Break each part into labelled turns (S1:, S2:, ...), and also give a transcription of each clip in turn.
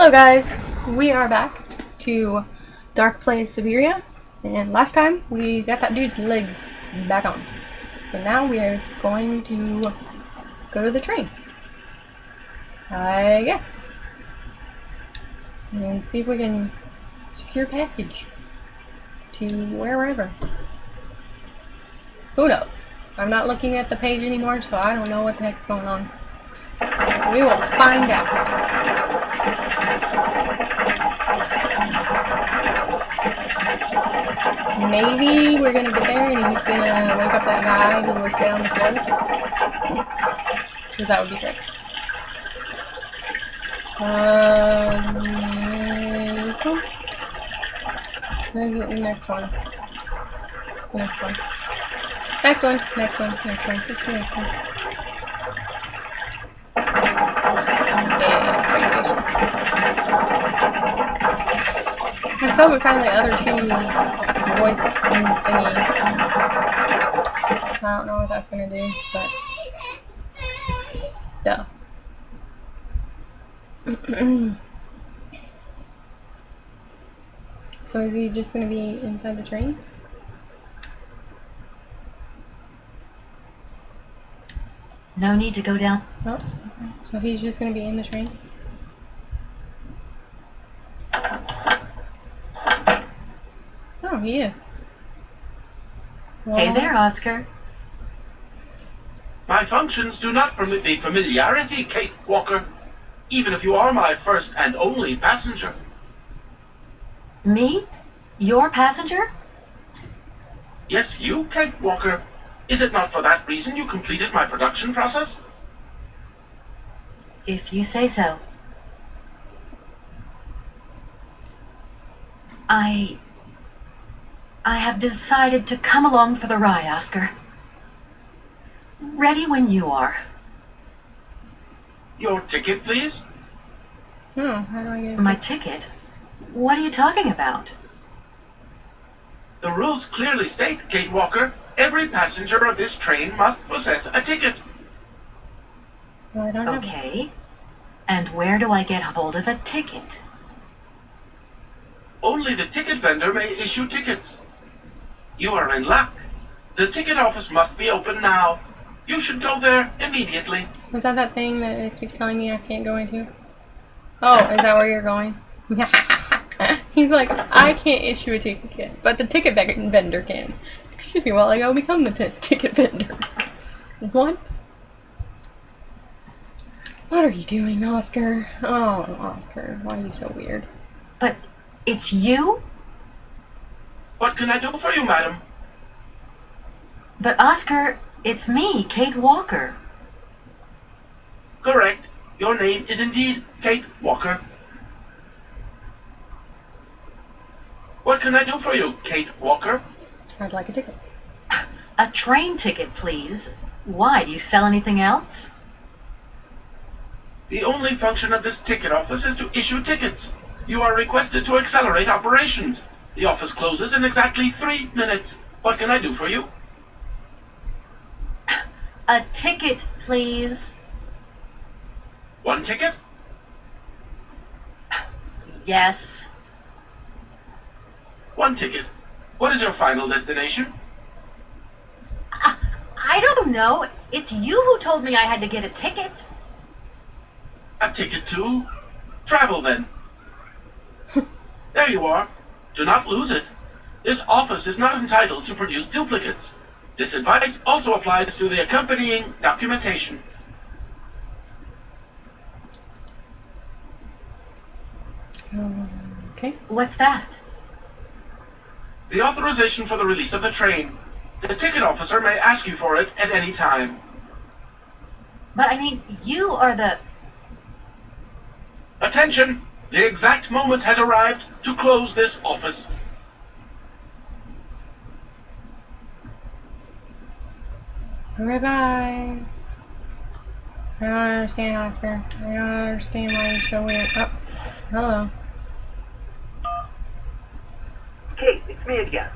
S1: Hello guys, we are back to Dark Place Syberia, and last time we got that dude's legs back on. So now we are going to go to the train, I guess, and see if we can secure passage to wherever. Who knows? I'm not looking at the page anymore, so I don't know what the heck's going on. We will find out. Maybe we're gonna get there and he's gonna wake up that guy who was down the floor. Because that would be great. This one? Where's the next one? Next one. Next one. Next one. Next one. It's the next one. Yeah, train station. I still haven't found the other two voice thingies. I don't know what that's gonna do, but stuff. So is he just gonna be inside the train?
S2: No need to go down.
S1: Oh, okay. So he's just gonna be in the train? Oh, he is. Well,
S2: Hey there, Oscar.
S3: My functions do not permit me familiarity, Kate Walker, even if you are my first and only passenger.
S2: Me? Your passenger?
S3: Yes, you, Kate Walker. Is it not for that reason you completed my production process?
S2: If you say so. I have decided to come along for the ride, Oscar. Ready when you are.
S3: Your ticket, please?
S1: how do I get
S2: My ticket? What are you talking about?
S3: The rules clearly state, Kate Walker, every passenger of this train must possess a ticket.
S1: Well, I don't know.
S2: Okay. And where do I get hold of a ticket?
S3: Only the ticket vendor may issue tickets. You are in luck. The ticket office must be open now. You should go there immediately.
S1: Was that thing that it keeps telling me I can't go into? Oh, is that where you're going? He's like, I can't issue a ticket, but the ticket vendor can. Excuse me while I go become the ticket vendor. What? What are you doing, Oscar? Oh, Oscar, why are you so weird?
S2: But it's you?
S3: What can I do for you, madam?
S2: But Oscar, it's me, Kate Walker.
S3: Correct. Your name is indeed Kate Walker. What can I do for you, Kate Walker?
S1: I'd like a ticket.
S2: A train ticket, please. Why, do you sell anything else?
S3: The only function of this ticket office is to issue tickets. You are requested to accelerate operations. The office closes in exactly 3 minutes. What can I do for you?
S2: A ticket, please.
S3: One ticket?
S2: Yes.
S3: One ticket. What is your final destination?
S2: I don't know. It's you who told me I had to get a ticket.
S3: A ticket to travel, then. There you are. Do not lose it. This office is not entitled to produce duplicates. This advice also applies to the accompanying documentation.
S1: Okay.
S2: What's that?
S3: The authorization for the release of the train. The ticket officer may ask you for it at any time.
S2: But I mean, you are the...
S3: Attention! The exact moment has arrived to close this office.
S1: Bye-bye. I don't understand, Oscar. I don't understand why you're so weird. Oh, hello.
S4: Kate, it's me again.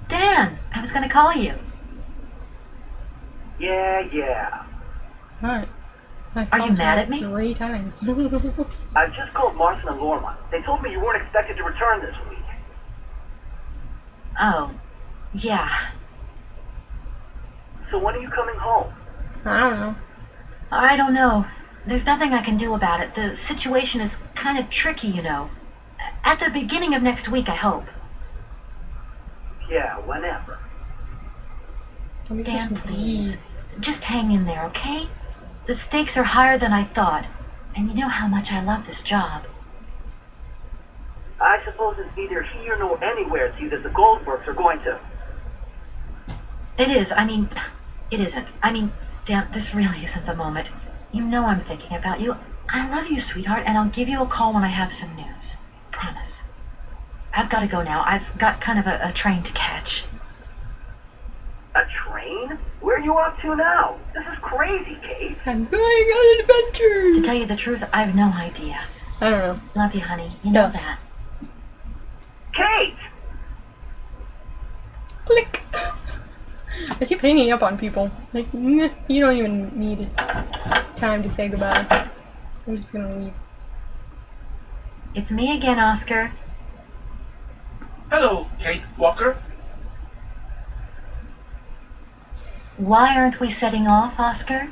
S2: Dan, I was gonna call you.
S4: Yeah.
S1: What? I
S2: Are you
S1: called
S2: mad
S1: her
S2: at me?
S1: 3 times.
S4: I've just called Marson and Lorma. They told me you weren't expected to return this week.
S2: Oh, yeah.
S4: So when are you coming home?
S1: I don't know.
S2: I don't know. There's nothing I can do about it. The situation is kind of tricky, you know. At the beginning of next week, I hope.
S4: Yeah, whenever.
S1: Let me
S2: Dan,
S1: just
S2: please.
S1: leave.
S2: Just hang in there, okay? The stakes are higher than I thought. And you know how much I love this job.
S4: I suppose it's neither here nor anywhere to you that the Goldbergs are going to...
S2: It is. It isn't. Dan, this really isn't the moment. You know I'm thinking about you. I love you, sweetheart, and I'll give you a call when I have some news. Promise. I've got to go now. I've got kind of a train to catch.
S4: A train? Where are you off to now? This is crazy, Kate.
S1: I'm going on adventures!
S2: To tell you the truth, I have no idea.
S1: I don't know.
S2: Love you, honey. You know
S1: Stuff.
S2: that.
S4: Kate!
S1: Click! I keep hanging up on people. Like, meh, you don't even need time to say goodbye. I'm just gonna leave.
S2: It's me again, Oscar.
S3: Hello, Kate Walker.
S2: Why aren't we setting off, Oscar?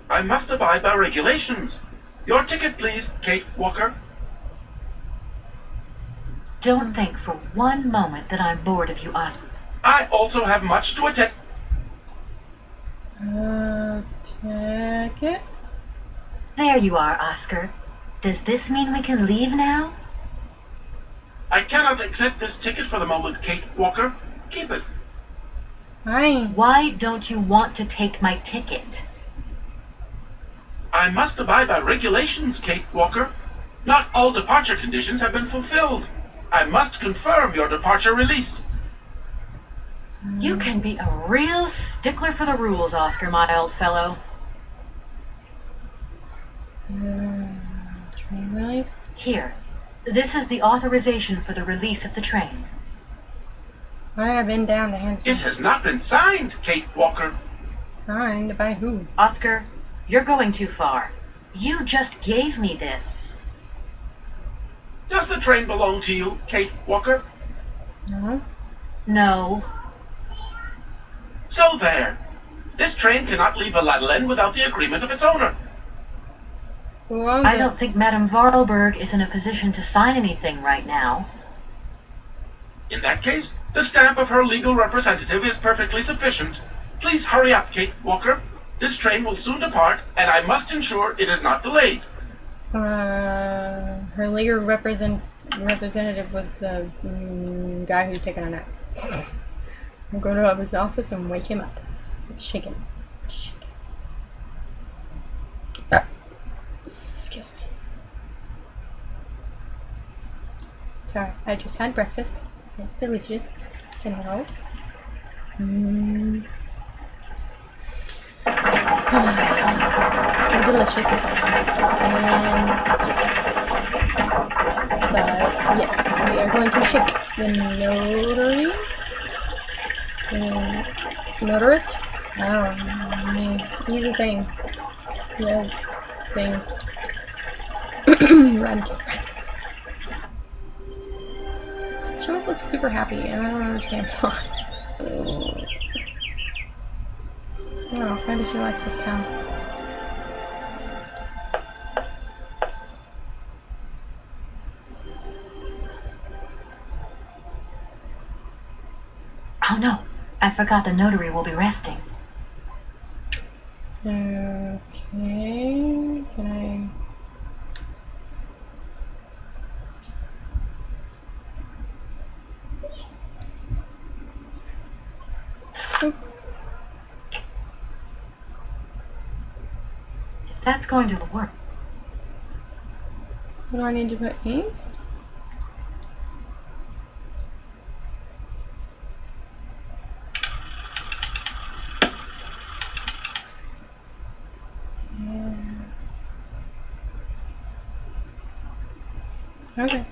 S3: I must abide by regulations. Your ticket, please, Kate Walker.
S2: Don't think for one moment that I'm bored of you, Oscar.
S3: I also have much to attend.
S1: Ticket?
S2: There you are, Oscar. Does this mean we can leave now?
S3: I cannot accept this ticket for the moment, Kate Walker. Keep it.
S1: Hi.
S2: Why don't you want to take my ticket?
S3: I must abide by regulations, Kate Walker. Not all departure conditions have been fulfilled. I must confirm your departure release.
S2: You can be a real stickler for the rules, Oscar, my old fellow.
S1: Train release?
S2: Here, this is the authorization for the release of the train.
S1: Why have I been down to hand
S3: It has not been signed, Kate Walker.
S1: signed by who?
S2: Oscar, you're going too far. You just gave me this.
S3: Does the train belong to you, Kate Walker?
S1: No.
S2: No.
S3: So there. This train cannot leave Aladdin without the agreement of its owner.
S1: Who owns
S2: I
S1: it?
S2: don't think Madame Varlberg is in a position to sign anything right now.
S3: In that case, the stamp of her legal representative is perfectly sufficient. Please hurry up, Kate Walker. This train will soon depart, and I must ensure it is not delayed.
S1: Her legal representative was the guy who's taking a nap. I'm going to his office and wake him up. Shake him. Shake him. Excuse me. Sorry, I just had breakfast. It's delicious. Say hello. Delicious. And yes. But yes, we are going to shake the notary. Motorist? I don't know. I mean, he's a thing. He does things. Run, kid, run. She always looks super happy, and I don't understand why. Oh, maybe she likes this cow.
S2: Oh no, I forgot the notary will be resting.
S1: Okay, can I... Oop.
S2: If that's going to work.
S1: What do I need to put ink? Okay. Is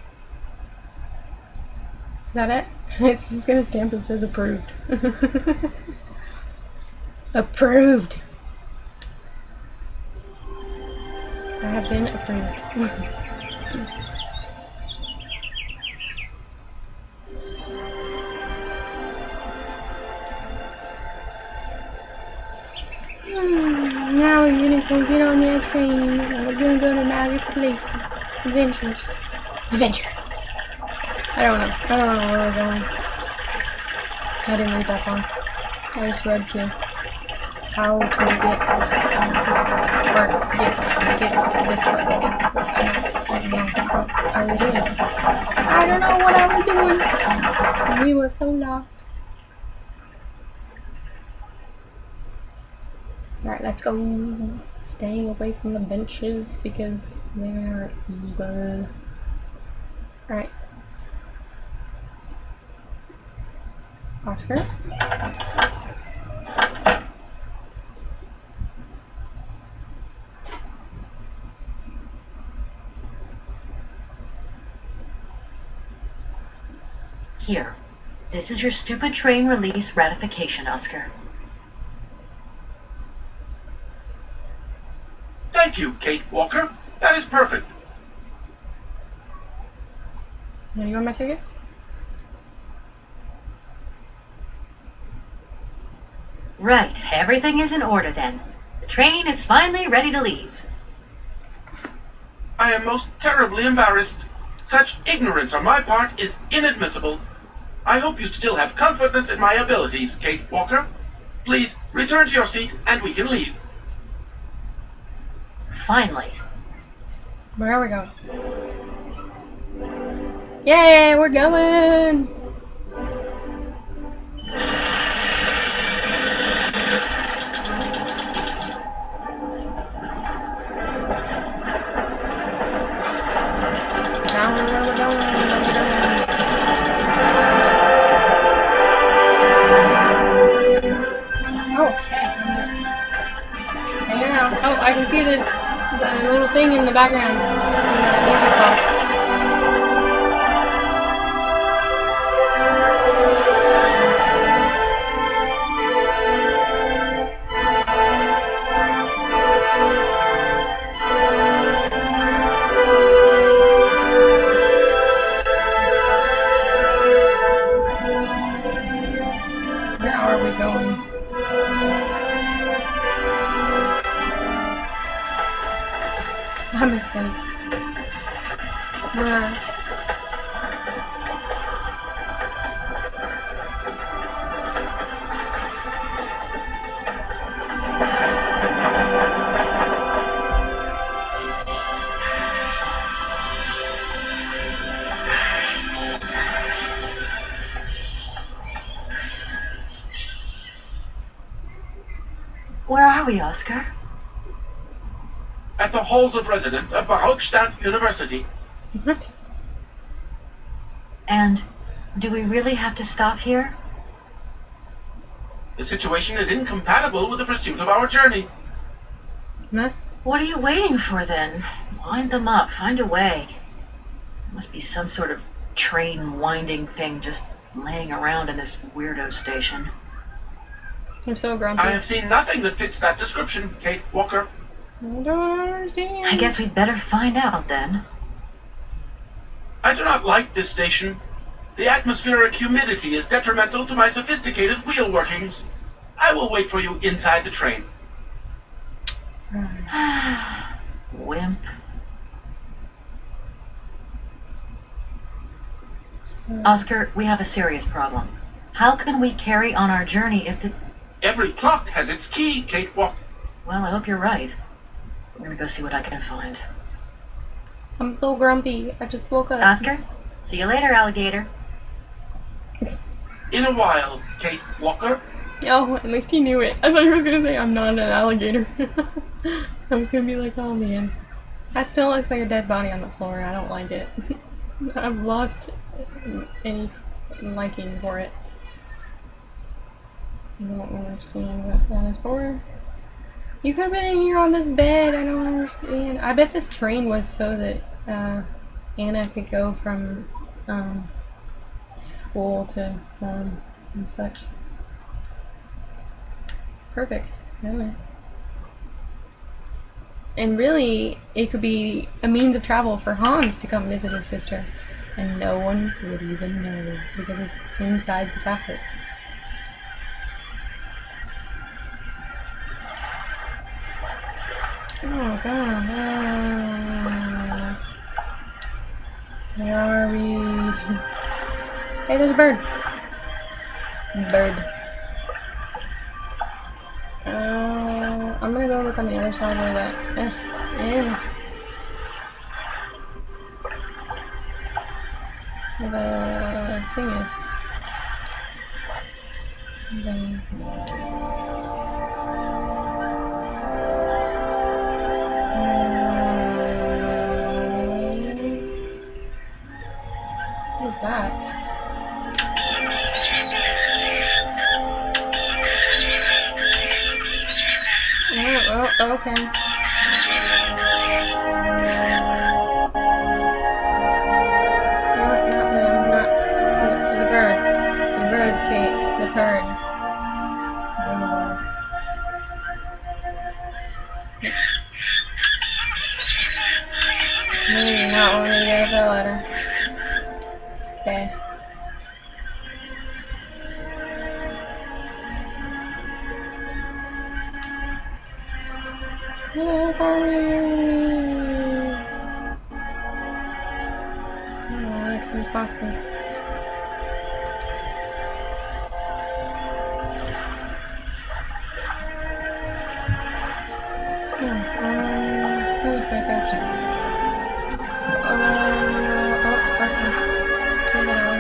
S1: that it? It's just gonna stamp that says approved. Approved! I have been approved. Now we're gonna go get on that train and we're gonna go to magic places. Adventures. Adventure! I don't know where we're going. I didn't read that far. I just read to how to get this part going. I don't know what I was doing. We were so lost. Alright, let's go. Staying away from the benches because they're evil. Alright. Oscar?
S2: Here. This is your stupid train release ratification, Oscar.
S3: Thank you, Kate Walker. That is perfect.
S1: Now you want my ticket?
S2: Right. Everything is in order then. The train is finally ready to leave.
S3: I am most terribly embarrassed. Such ignorance on my part is inadmissible. I hope you still have confidence in my abilities, Kate Walker. Please return to your seat and we can leave.
S2: Finally.
S1: Where are we going? Yay, we're going! Now where we're going. Oh, hey, I'm just hanging out. Oh, I can see the little thing in the background in the music box. Where are we going? I'm asleep.
S2: Where are we, Oscar?
S3: At the halls of residence of Barockstadt University.
S1: What?
S2: And do we really have to stop here?
S3: The situation is incompatible with the pursuit of our journey.
S1: Huh?
S2: What are you waiting for then? Wind them up. Find a way. There must be some sort of train winding thing just laying around in this weirdo station.
S1: I'm so grumpy.
S3: I have seen nothing that fits that description, Kate Walker.
S1: I don't understand.
S2: I guess we'd better find out then.
S3: I do not like this station. The atmospheric humidity is detrimental to my sophisticated wheel workings. I will wait for you inside the train.
S2: Wimp. Oscar, we have a serious problem. How can we carry on our journey if the...
S3: Every clock has its key, Kate Walker.
S2: Well, I hope you're right. I'm gonna go see what I can find.
S1: I'm so grumpy. I just woke up.
S2: Oscar, see you later, alligator.
S3: In a while, Kate Walker.
S1: Oh, at least he knew it. I thought he was gonna say I'm not an alligator. I was gonna be like, oh man. That still looks like a dead body on the floor. I don't like it. I've lost any liking for it. I don't understand what that is for. You could have been in here on this bed. I don't understand. I bet this train was so that Anna could go from school to home and such. Perfect. Really. And really, it could be a means of travel for Hans to come visit his sister. And no one would even know because it's inside the factory. Oh god. Where are we? Hey, there's a bird. Bird. I'm gonna go look on the other side where that where the thing is. Then what is that? Oh, okay. Not them, not the birds. The birds, Kate. The birds. Maybe not when we get the letter. Okay. Where are we? Oh, like some boxes. Who's back up? Okay. Take it on.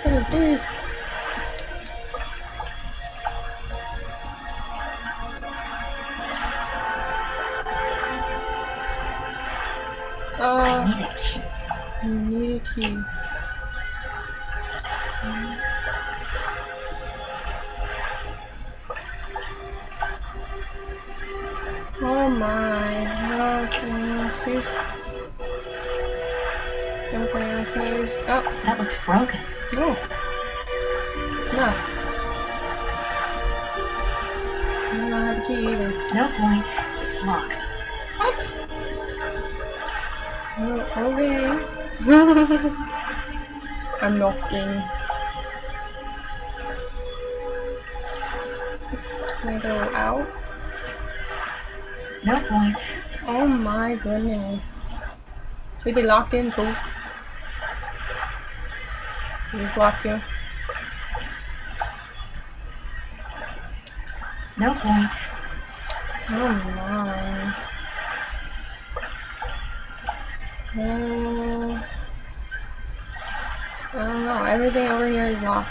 S1: What is this?
S2: I need a key.
S1: You need a key. Oh my. Okay, oh.
S2: That looks broken.
S1: No. No. I don't have a key either.
S2: No point. It's locked.
S1: What? Oh, okay. I'm knocking. Can I go out?
S2: No point.
S1: Oh my goodness. We'd be locked in, fool. We just locked you.
S2: No point.
S1: Oh my. I don't know. Everything over here is locked.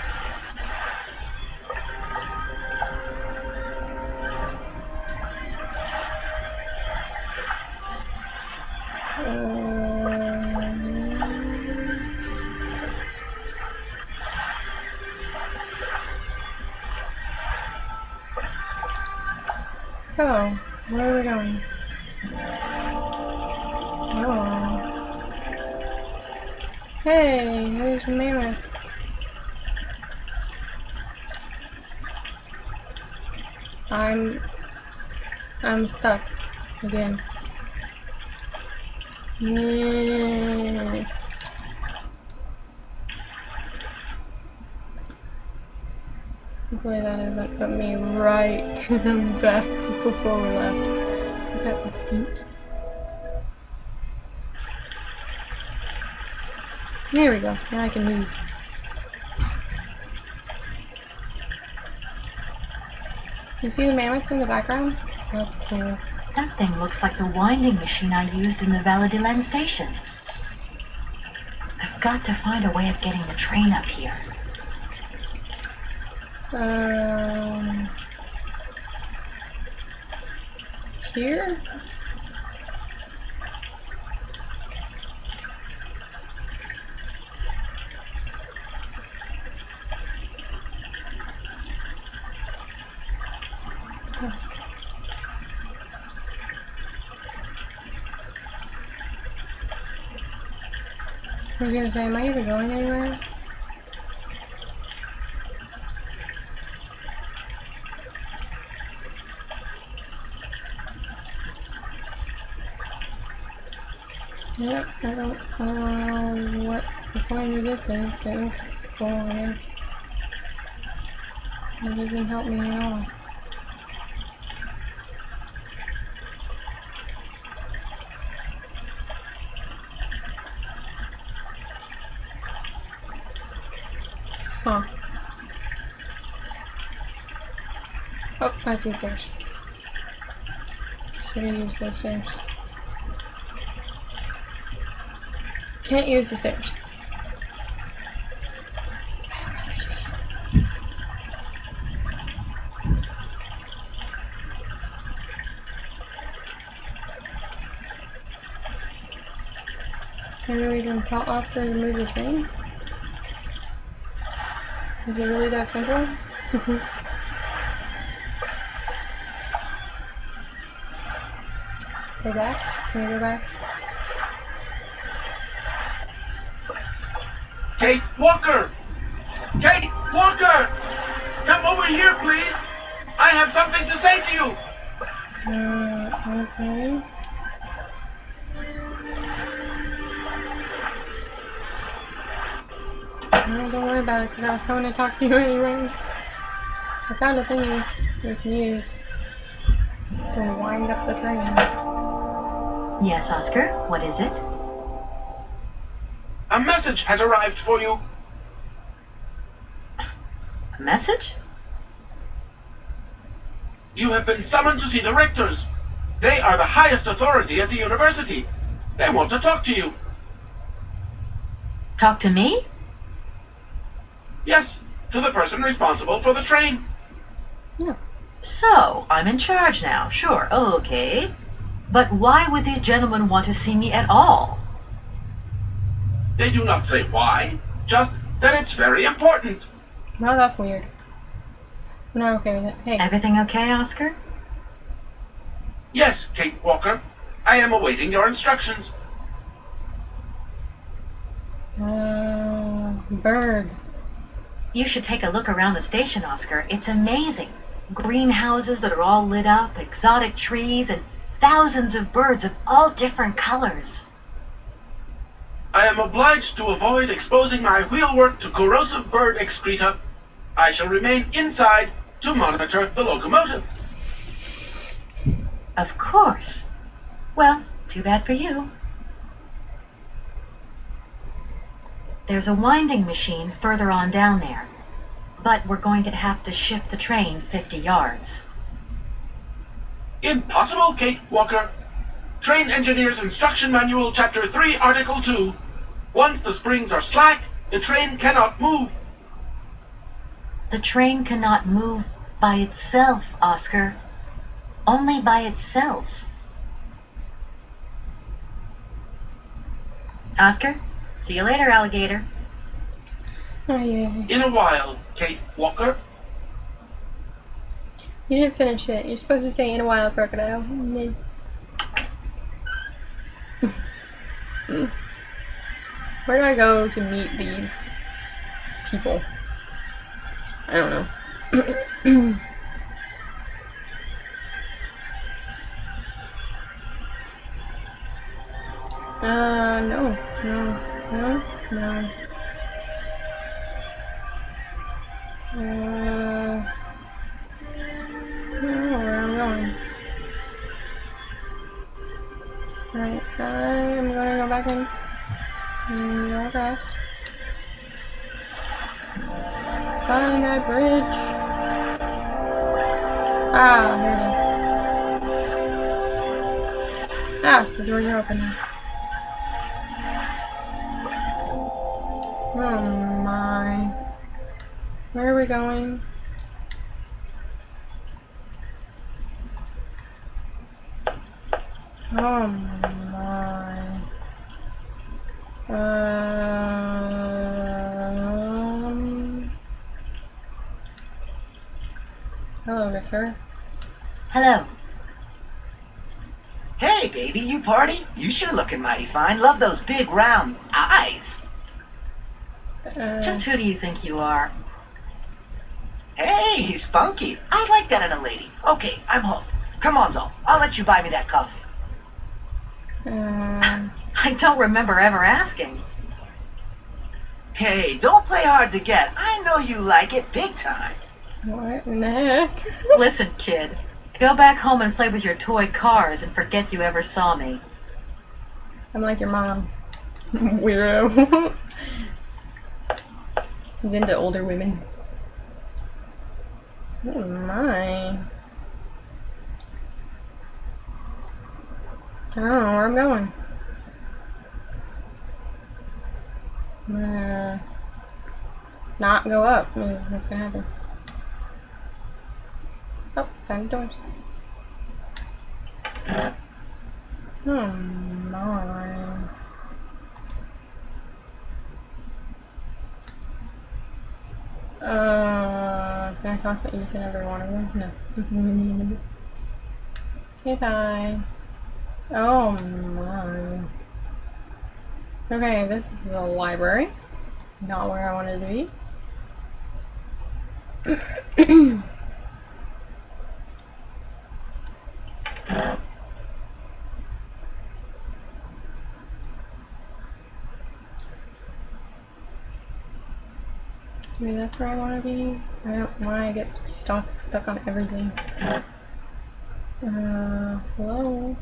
S1: Oh, where are we going? Oh. Hey, there's a mammoth. I'm stuck again. Yeah. Hopefully that doesn't put me right back before we left. Is that the steep? There we go. Now I can move. You see the mammoths in the background? That's cool.
S2: That thing looks like the winding machine I used in the Valladolid station. I've got to find a way of getting the train up here.
S1: Here? I was gonna say, am I even going anywhere? Yep, I don't know what the point of this is. It looks cool, I guess. It doesn't help me at all. Huh. Oh, I see stairs. Should have used those stairs. Can't use the stairs. I don't understand. Maybe we can tell Oscar to move the train? Is it really that simple? Go back? Can we go back?
S3: Kate Walker! Kate Walker! Come over here, please! I have something to say to you!
S1: Okay. No, don't worry about it, because I was coming to talk to you anyway. I found a thingy we can use to wind up the train.
S2: Yes, Oscar, what is it?
S3: A message has arrived for you.
S2: A message?
S3: You have been summoned to see the rectors. They are the highest authority at the university. They want to talk to you.
S2: Talk to me?
S3: Yes, to the person responsible for the train.
S1: Yeah.
S2: So, I'm in charge now. Sure, okay. But why would these gentlemen want to see me at all?
S3: They do not say why, just that it's very important.
S1: No, that's weird. I'm not okay with it. Hey.
S2: Everything okay, Oscar?
S3: Yes, Kate Walker. I am awaiting your instructions.
S1: Bird.
S2: You should take a look around the station, Oscar. It's amazing. Greenhouses that are all lit up, exotic trees, and thousands of birds of all different colors.
S3: I am obliged to avoid exposing my wheelwork to corrosive bird excreta. I shall remain inside to monitor the locomotive.
S2: Of course. Well, too bad for you. There's a winding machine further on down there, but we're going to have to shift the train 50 yards.
S3: Impossible, Kate Walker. Train Engineer's Instruction Manual, Chapter 3, Article 2. Once the springs are slack, the train cannot move.
S2: The train cannot move by itself, Oscar. Only by itself. Oscar, see you later, alligator.
S1: Oh, yeah.
S3: In a while, Kate Walker.
S1: You didn't finish it. You're supposed to say in a while, crocodile. Where do I go to meet these people? I don't know. No. I don't know where I'm going. Right, I'm gonna go back in. Go across. Find that bridge. Ah, there it is. Ah, the doors are open now. Oh my. Where are we going? Oh my. Hello, Victor.
S2: Hello.
S5: Hey, baby, you party? You sure looking mighty fine. Love those big round eyes.
S2: Just who do you think you are?
S5: Hey, spunky. I like that in a lady. Okay, I'm hooked. Come on, Zol. I'll let you buy me that coffee.
S2: I don't remember ever asking.
S5: Hey, don't play hard to get. I know you like it big time.
S1: What in the heck?
S2: Listen, kid. Go back home and play with your toy cars and forget you ever saw me.
S1: I'm like your mom. Weirdo. He's into older women. Oh my. I don't know where I'm going. I'm gonna not go up. What's gonna happen? Oh, found doors. Oh my. Can I talk to each and every one of them? No. Okay, bye. Oh my. Okay, this is the library. Not where I wanted to be. Maybe that's where I want to be. I don't know why I get stuck on everything. Hello?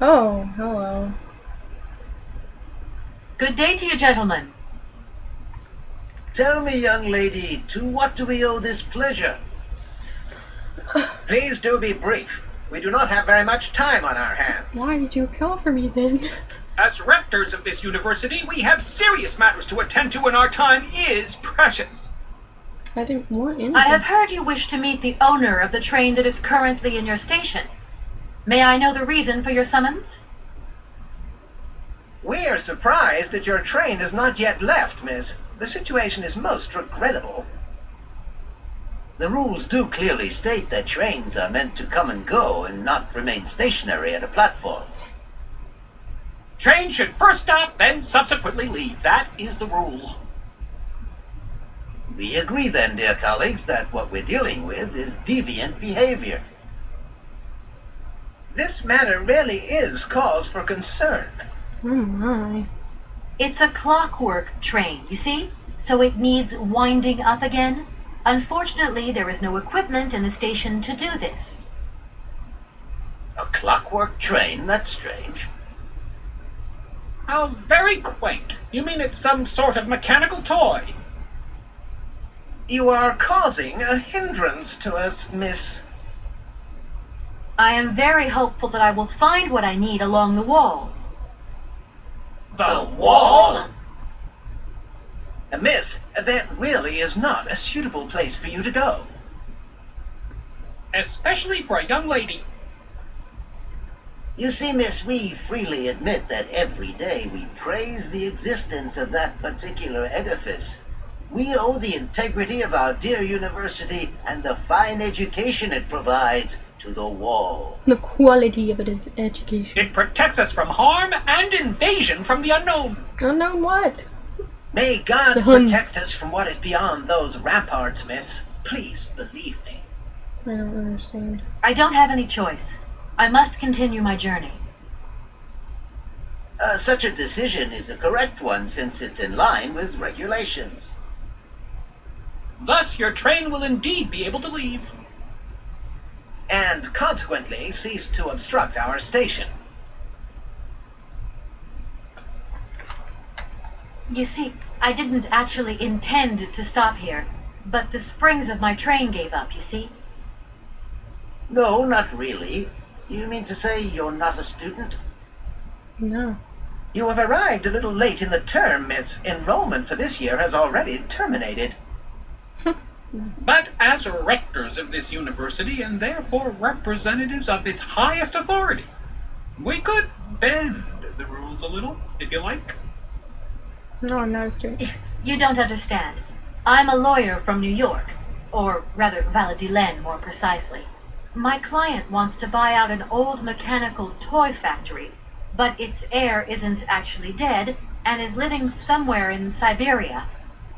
S1: Oh, hello.
S2: Good day to you, gentlemen.
S5: Tell me, young lady, to what do we owe this pleasure? Please do be brief. We do not have very much time on our hands.
S1: Why did you kill for me then?
S6: As rectors of this university, we have serious matters to attend to and our time is precious.
S1: I didn't want anything.
S2: I have heard you wish to meet the owner of the train that is currently in your station. May I know the reason for your summons?
S5: We are surprised that your train has not yet left, miss. The situation is most regrettable. The rules do clearly state that trains are meant to come and go and not remain stationary at a platform.
S6: Train should first stop, then subsequently leave. That is the rule.
S5: We agree then, dear colleagues, that what we're dealing with is deviant behavior. This matter really is cause for concern.
S1: Oh my.
S2: It's a clockwork train, you see? So it needs winding up again. Unfortunately, there is no equipment in the station to do this.
S5: A clockwork train? That's strange.
S6: How very quaint. You mean it's some sort of mechanical toy?
S5: You are causing a hindrance to us, miss.
S2: I am very hopeful that I will find what I need along the wall.
S5: The wall? Miss, that really is not a suitable place for you to go.
S6: Especially for a young lady.
S5: You see, miss, we freely admit that every day we praise the existence of that particular edifice. We owe the integrity of our dear university and the fine education it provides to the wall.
S1: The quality of it is education.
S6: It protects us from harm and invasion from the unknown.
S1: Unknown what?
S5: May God
S1: The Huns.
S5: protect us from what is beyond those ramparts, miss. Please believe me.
S1: I don't understand.
S2: I don't have any choice. I must continue my journey.
S5: Such a decision is a correct one since it's in line with regulations.
S6: Thus, your train will indeed be able to leave.
S5: And consequently cease to obstruct our station.
S2: You see, I didn't actually intend to stop here, but the springs of my train gave up, you see?
S5: No, not really. You mean to say you're not a student?
S1: No.
S5: You have arrived a little late in the term, miss. Enrollment for this year has already terminated.
S6: But as rectors of this university and therefore representatives of its highest authority, we could bend the rules a little, if you like.
S1: No, I'm not a student.
S2: You don't understand. I'm a lawyer from New York, or rather Valladolid more precisely. My client wants to buy out an old mechanical toy factory, but its heir isn't actually dead, and is living somewhere in Syberia.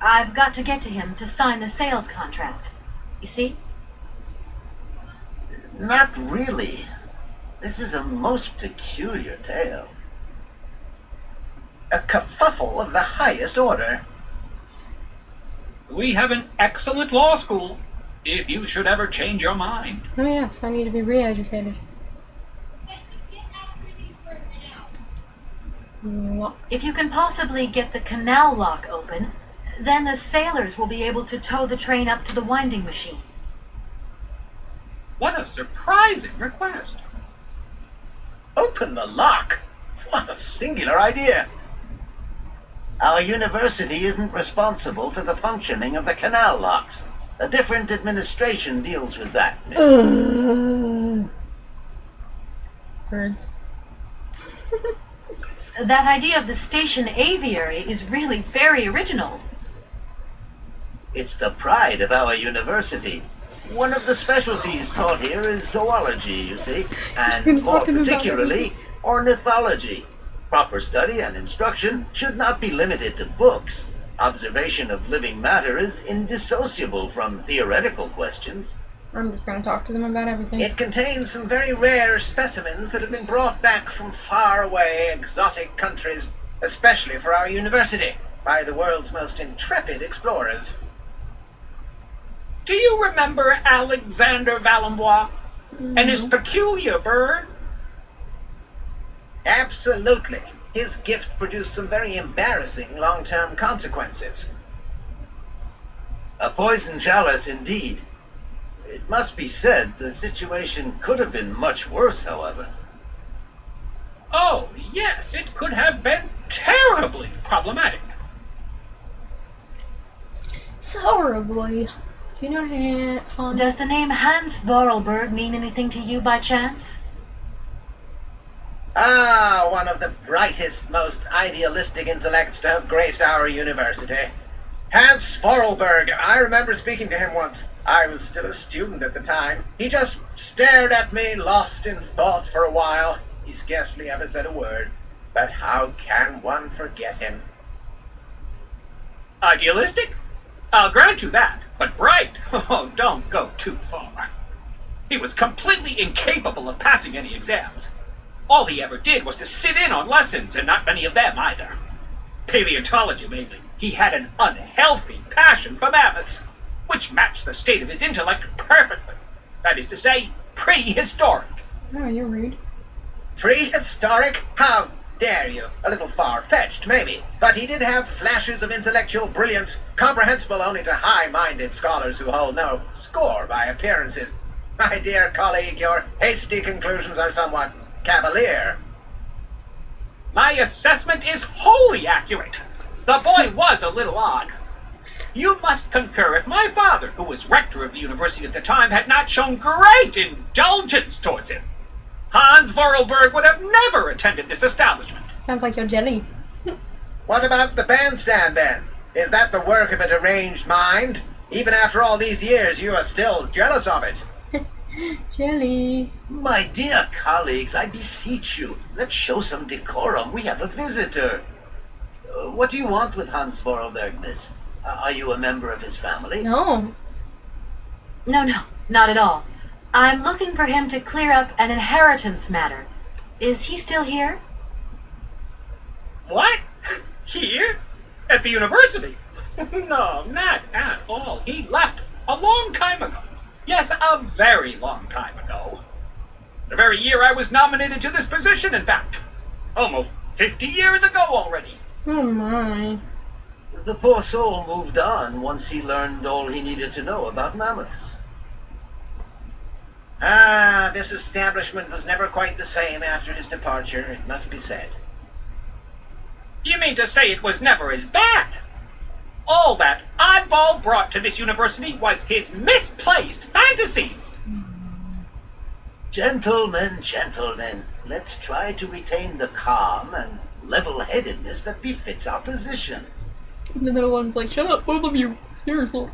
S2: I've got to get to him to sign the sales contract. You see?
S5: Not really. This is a most peculiar tale. A kerfuffle of the highest order.
S6: We have an excellent law school, if you should ever change your mind.
S1: Oh yes, I need to be re-educated. Locks.
S2: If you can possibly get the canal lock open, then the sailors will be able to tow the train up to the winding machine.
S6: What a surprising request.
S5: Open the lock? What a singular idea. Our university isn't responsible for the functioning of the canal locks. A different administration deals with that, miss.
S1: Birds.
S2: That idea of the station aviary is really very original.
S5: It's the pride of our university. One of the specialties taught here is zoology, you see, and more particularly, ornithology. Proper study and instruction should not be limited to books. Observation of living matter is indissociable from theoretical questions.
S1: I'm just gonna talk to them about everything.
S7: It contains some very rare specimens that have been brought back from faraway exotic countries, especially for our university, by the world's most intrepid explorers.
S6: Do you remember Alexander Valenbois and his peculiar bird?
S7: Absolutely. His gift produced some very embarrassing long-term consequences.
S5: A poison chalice indeed. It must be said the situation could have been much worse, however.
S6: Oh, yes, it could have been terribly problematic.
S1: It's horribly. Do you know Hans?
S2: Does the name Hans Vorarlberg mean anything to you by chance?
S7: Ah, one of the brightest, most idealistic intellects to have graced our university. Hans Vorarlberg. I remember speaking to him once. I was still a student at the time. He just stared at me, lost in thought for a while. He scarcely ever said a word. But how can one forget him?
S6: Idealistic? I'll grant you that, but bright? Oh, don't go too far. He was completely incapable of passing any exams. All he ever did was to sit in on lessons, and not many of them either. Paleontology mainly. He had an unhealthy passion for mammoths, which matched the state of his intellect perfectly. That is to say, prehistoric.
S1: Oh, you're rude.
S7: Prehistoric? How dare you? A little far-fetched, maybe. But he did have flashes of intellectual brilliance, comprehensible only to high-minded scholars who hold no score by appearances. My dear colleague, your hasty conclusions are somewhat cavalier.
S6: My assessment is wholly accurate. The boy was a little odd. You must concur if my father, who was rector of the university at the time, had not shown great indulgence towards him. Hans Vorarlberg would have never attended this establishment.
S1: Sounds like you're jelly.
S7: What about the bandstand, then? Is that the work of a deranged mind? Even after all these years, you are still jealous of it.
S1: Jelly.
S5: My dear colleagues, I beseech you, let's show some decorum. We have a visitor. What do you want with Hans Vorarlberg, miss? Are you a member of his family?
S1: No.
S2: No, not at all. I'm looking for him to clear up an inheritance matter. Is he still here?
S6: What? Here? At the university? No, not at all. He left a long time ago. Yes, a very long time ago. The very year I was nominated to this position, in fact. Almost 50 years ago already.
S1: Oh my.
S5: The poor soul moved on once he learned all he needed to know about mammoths.
S7: Ah, this establishment was never quite the same after his departure, it must be said.
S6: You mean to say it was never as bad? All that oddball brought to this university was his misplaced fantasies.
S5: Gentlemen, let's try to retain the calm and level-headedness that befits our position.
S1: And the middle one's like, shut up, both of you. Seriously.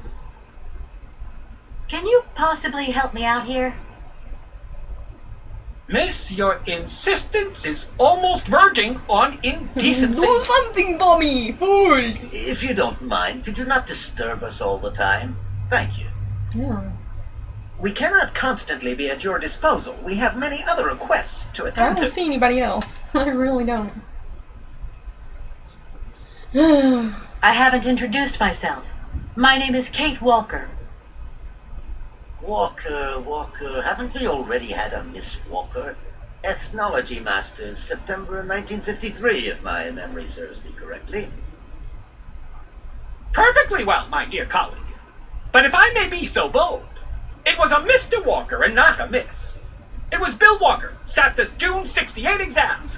S2: Can you possibly help me out here?
S6: Miss, your insistence is almost verging on indecency.
S1: Do something for me, fools!
S5: If you don't mind, could you not disturb us all the time? Thank you.
S1: Yeah.
S7: We cannot constantly be at your disposal. We have many other requests to
S1: I
S7: attend
S1: don't
S7: to.
S1: see anybody else. I really don't.
S2: I haven't introduced myself. My name is Kate Walker.
S5: Walker, haven't we already had a Miss Walker? Ethnology Masters, September 1953, if my memory serves me correctly.
S6: Perfectly well, my dear colleague. But if I may be so bold, it was a Mr. Walker and not a Miss. It was Bill Walker, sat the June 68 exams.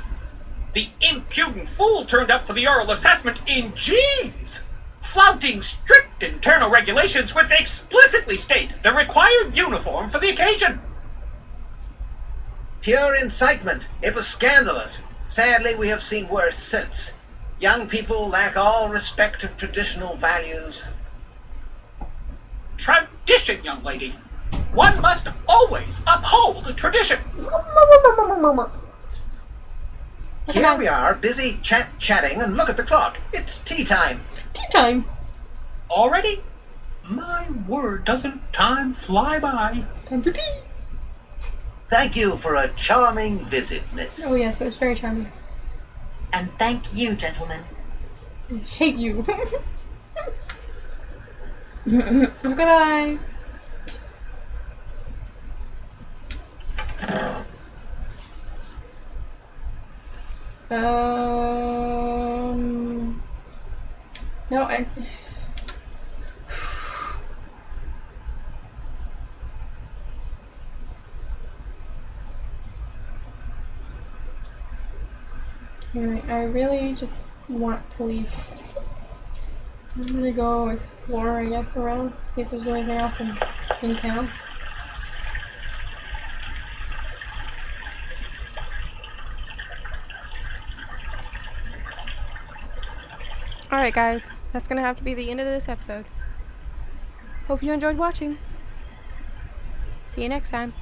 S6: The impudent fool turned up for the oral assessment in jeans, flouting strict internal regulations which explicitly state the required uniform for the occasion.
S7: Pure incitement. It was scandalous. Sadly, we have seen worse since. Young people lack all respect of traditional values.
S6: Tradition, young lady. One must always uphold tradition.
S7: Here we are, busy chatting, and look at the clock. It's tea time.
S1: Tea time.
S6: Already? My word, doesn't time fly by?
S1: Time for tea.
S5: Thank you for a charming visit, miss.
S1: Oh yes, it was very charming.
S2: And thank you, gentlemen.
S1: I hate you. Goodbye. No, Alright, I really just want to leave. I'm gonna go explore, I guess, around, see if there's anything else in town. Alright guys, that's gonna have to be the end of this episode. Hope you enjoyed watching. See you next time.